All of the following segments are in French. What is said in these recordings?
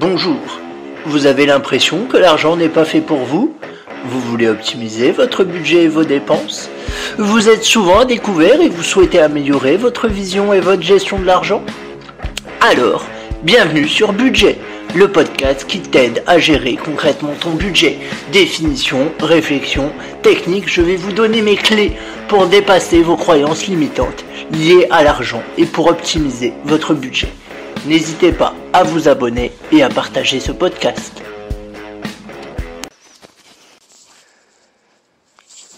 Bonjour, vous avez l'impression que l'argent n'est pas fait pour vous? Vous voulez optimiser votre budget et vos dépenses? Vous êtes souvent à découvert et vous souhaitez améliorer votre vision et votre gestion de l'argent? Alors, bienvenue sur Budget, le podcast qui t'aide à gérer concrètement ton budget. Définition, réflexion, technique, je vais vous donner mes clés pour dépasser vos croyances limitantes liées à l'argent et pour optimiser votre budget. N'hésitez pas à vous abonner et à partager ce podcast.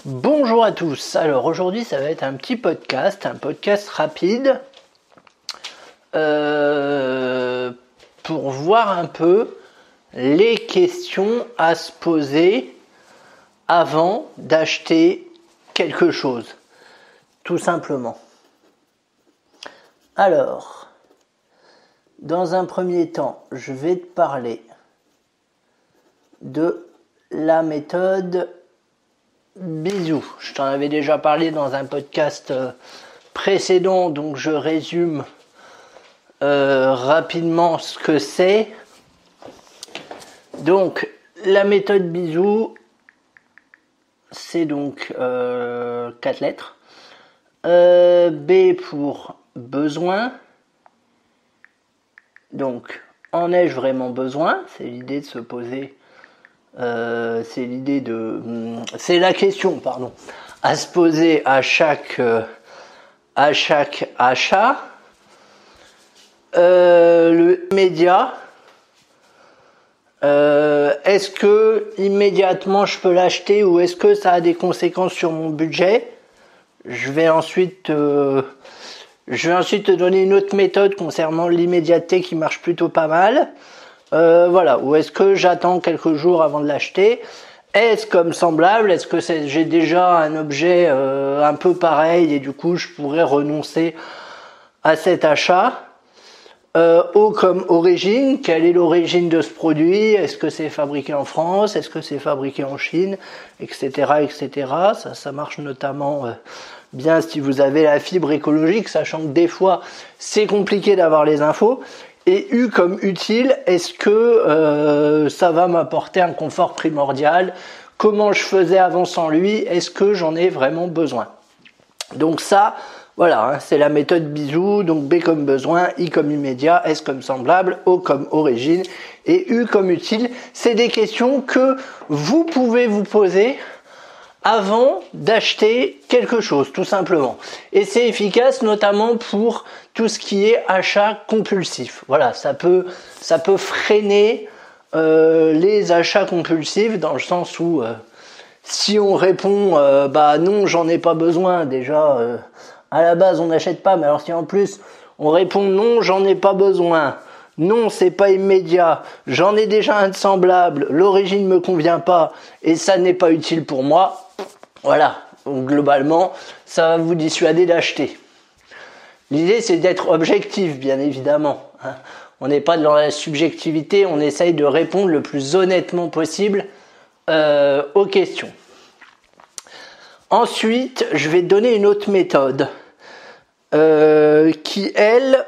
Bonjour à tous, alors aujourd'hui ça va être un petit podcast, rapide pour voir un peu les questions à se poser avant d'acheter quelque chose, tout simplement. Alors, dans un premier temps, je vais te parler de la méthode Bisou. Je t'en avais déjà parlé dans un podcast précédent, donc je résume rapidement ce que c'est. Donc, la méthode Bisou, c'est donc 4 lettres. B pour besoin. Donc, en ai-je vraiment besoin? C'est l'idée de se poser, c'est la question, à se poser à chaque achat. Le immédiat, est-ce que immédiatement je peux l'acheter ou est-ce que ça a des conséquences sur mon budget? Je vais ensuite te donner une autre méthode concernant l'immédiateté qui marche plutôt pas mal. Ou est-ce que j'attends quelques jours avant de l'acheter? Est-ce comme semblable? Est-ce que j'ai déjà un objet un peu pareil et du coup je pourrais renoncer à cet achat? O comme origine, quelle est l'origine de ce produit? Est-ce que c'est fabriqué en France? Est-ce que c'est fabriqué en Chine? Etc. Ça marche notamment bien si vous avez la fibre écologique, sachant que des fois c'est compliqué d'avoir les infos. Et U comme utile, est-ce que ça va m'apporter un confort primordial? Comment je faisais avant sans lui? Est-ce que j'en ai vraiment besoin? Donc ça, voilà, c'est la méthode Bisou. Donc B comme besoin, I comme immédiat, S comme semblable, O comme origine et U comme utile. C'est des questions que vous pouvez vous poser avant d'acheter quelque chose, tout simplement. Et c'est efficace notamment pour tout ce qui est achat compulsif. Voilà, ça peut freiner les achats compulsifs dans le sens où si on répond non, j'en ai pas besoin, déjà à la base on n'achète pas, mais alors si en plus on répond non, j'en ai pas besoin, non, c'est pas immédiat, j'en ai déjà un de semblable, l'origine me convient pas et ça n'est pas utile pour moi. Voilà, donc globalement, ça va vous dissuader d'acheter. L'idée, c'est d'être objectif, bien évidemment. On n'est pas dans la subjectivité, on essaye de répondre le plus honnêtement possible aux questions. Ensuite, je vais te donner une autre méthode qui, elle,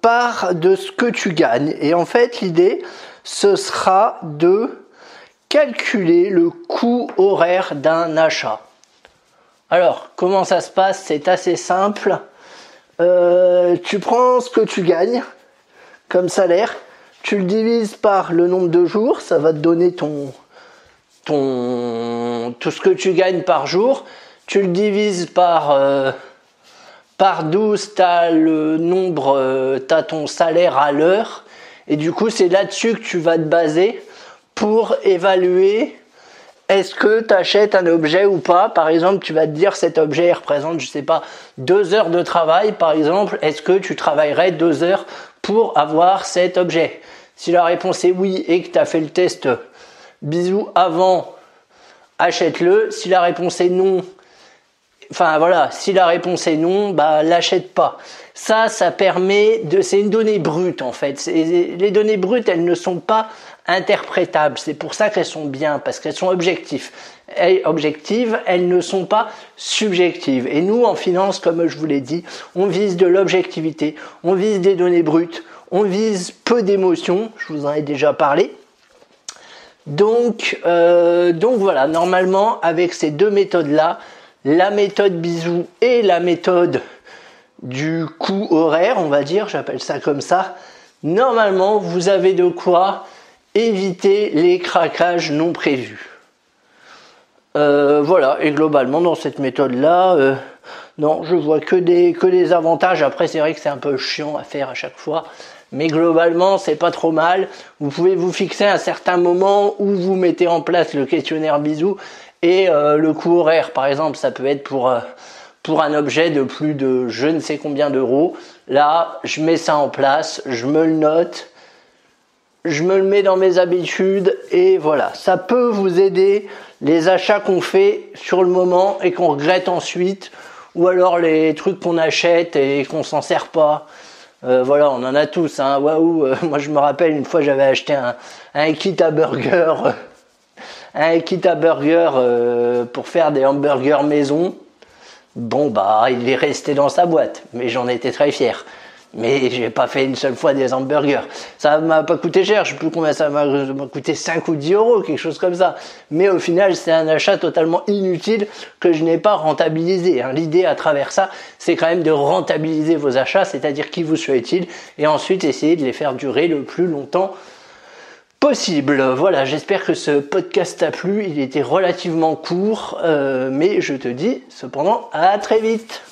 part de ce que tu gagnes. Et en fait, l'idée, ce sera de calculer le coût horaire d'un achat. Alors, comment ça se passe? C'est assez simple. Tu prends ce que tu gagnes comme salaire, tu le divises par le nombre de jours, ça va te donner tout ce que tu gagnes par jour. Tu le divises par 12, t'as ton salaire à l'heure, et du coup c'est là-dessus que tu vas te baser pour évaluer est-ce que tu achètes un objet ou pas. Par exemple, tu vas te dire cet objet représente, 2 heures de travail, par exemple. Est-ce que tu travaillerais 2 heures pour avoir cet objet? Si la réponse est oui et que tu as fait le test Bisou avant, achète-le. Si la réponse est non, l'achète pas. Ça permet c'est une donnée brute en fait. Les données brutes, elles ne sont pas interprétables. C'est pour ça qu'elles sont bien, parce qu'elles sont objectives. Elles ne sont pas subjectives. Et nous, en finance, comme je vous l'ai dit, on vise de l'objectivité, on vise des données brutes, on vise peu d'émotions, je vous en ai déjà parlé. Donc voilà, normalement avec ces deux méthodes-là, la méthode bisou et la méthode du coût horaire, on va dire, j'appelle ça comme ça, normalement vous avez de quoi éviter les craquages non prévus. Voilà, et globalement dans cette méthode-là, non, je vois que des avantages. Après, c'est vrai que c'est un peu chiant à faire à chaque fois, mais globalement, c'est pas trop mal. Vous pouvez vous fixer un certain moment où vous mettez en place le questionnaire bisou et le coût horaire, par exemple, ça peut être pour un objet de plus de je ne sais combien d'euros. Là, je mets ça en place, je me le note, je me le mets dans mes habitudes et voilà, ça peut vous aider les achats qu'on fait sur le moment et qu'on regrette ensuite, ou alors les trucs qu'on achète et qu'on s'en sert pas. Voilà, on en a tous, hein. Waouh, moi je me rappelle une fois j'avais acheté un kit à burger, pour faire des hamburgers maison. Bon bah il est resté dans sa boîte, mais j'en étais très fier. Mais j'ai pas fait une seule fois des hamburgers. Ça m'a pas coûté cher, je sais plus combien ça m'a coûté, 5 ou 10 euros, quelque chose comme ça. Mais au final, c'est un achat totalement inutile que je n'ai pas rentabilisé. L'idée à travers ça, c'est quand même de rentabiliser vos achats, c'est-à-dire qu'ils vous soient utiles, et ensuite essayer de les faire durer le plus longtemps possible. Voilà, j'espère que ce podcast t'a plu. Il était relativement court, mais je te dis cependant à très vite.